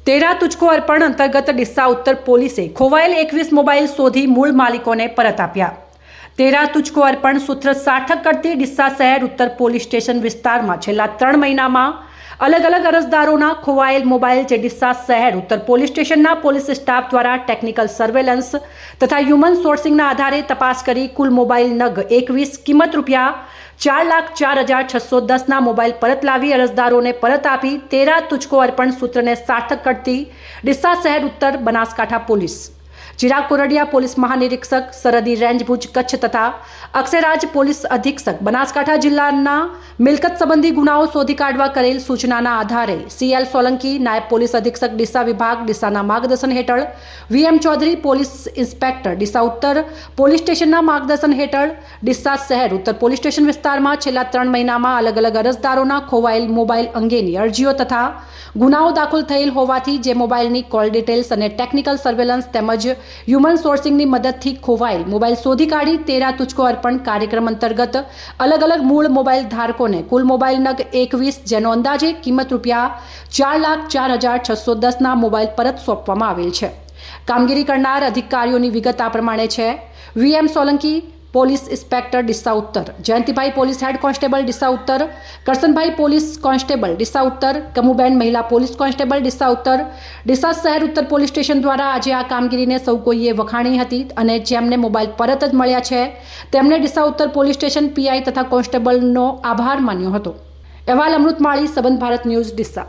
તેરા તુજકો અર્પણ અંતર્ગત ડીસા ઉત્તર પોલીસે ખોવાયેલ 21 મોબાઈલ શોધી મૂળ માલિકોને પરત આપ્યા। તેરા તુજકો અર્પણ સૂત્ર સાર્થક કરતી ડીસા શહેર ઉત્તર પોલીસ સ્ટેશન વિસ્તારમાં છેલ્લા 3 મહિનામાં અલગ અલગ અરજદારોના ખોવાયેલ મોબાઈલ જે ડીસા શહેર ઉત્તર પોલીસ સ્ટેશનના પોલીસ સ્ટાફ દ્વારા ટેકનિકલ સર્વેલન્સ તથા હ્યુમન સોર્સિંગના આધારે તપાસ કરી કુલ મોબાઈલ નગ 21 કિંમત ₹4,04,610ના મોબાઈલ પરત લાવી અરજદારોને પરત આપી તેરા તુજકો અર્પણ સૂત્રને સાર્થક કરતી ડીસા શહેર ઉત્તર બનાસકાંઠા પોલીસ, ચિરાગ કોરડિયા પોલીસ મહાનિરીક્ષક સરહદી રેન્જ ભુજ કચ્છ તથા અક્ષયરાજ પોલીસ અધિક્ષક બનાસકાંઠા જિલ્લાના મિલકત સંબંધી ગુનાઓ શોધી કાઢવા કરેલ સૂચનાના આધારે CL સોલંકી નાયબ પોલીસ અધિક્ષક ડીસા વિભાગ ડીસાના માર્ગદર્શન હેઠળ VM Chaudhari police inspector Deesa ઉત્તર પોલીસ સ્ટેશનના માર્ગદર્શન હેઠળ ડીસા શહેર ઉત્તર પોલીસ સ્ટેશન વિસ્તારમાં છેલ્લા 3 મહિનામાં અલગ અલગ અરજદારોના ખોવાયેલ મોબાઈલ અંગેની અરજીઓ તથા ગુનાઓ દાખલ થયેલ હોવાથી જે મોબાઈલની કોલ ડિટેલ્સ અને ટેકનિકલ સર્વેલન્સ તેમજ હ્યુમન સોર્સિંગની મદદથી ખોવાયેલ મોબાઈલ શોધી કાઢી તેરા તુજકો અર્પણ કાર્યક્રમ અંતર્ગત અલગ અલગ મૂળ મોબાઈલ ધારકોને કુલ મોબાઈલ નગ 21 જેનો અંદાજે કિંમત ₹4,04,610ના મોબાઈલ પરત સોંપવામાં આવેલ છે। કામગીરી કરનાર અધિકારીઓની વિગત આ પ્રમાણે છે। VM Solanki police inspector Deesa ઉત્તર, Jayantibhai police head constable Deesa ઉત્તર, કરશનભાઈ પોલીસ કોન્સ્ટેબલ ડીસા ઉત્તર, કમુબેન મહિલા પોલીસ કોન્સ્ટેબલ ડીસા ઉત્તર। ડીસા શહેર ઉત્તર પોલીસ સ્ટેશન દ્વારા આજે આ કામગીરીને સૌ કોઈએ વખાણી હતી અને જેમને મોબાઈલ પરત જ મળ્યા છે તેમને ડીસા ઉત્તર પોલીસ સ્ટેશન PI તથા કોન્સ્ટેબલનો આભાર માન્યો હતો। અહેવાલ અમૃત માળી, સંબંધ ભારત ન્યૂઝ, ડીસા।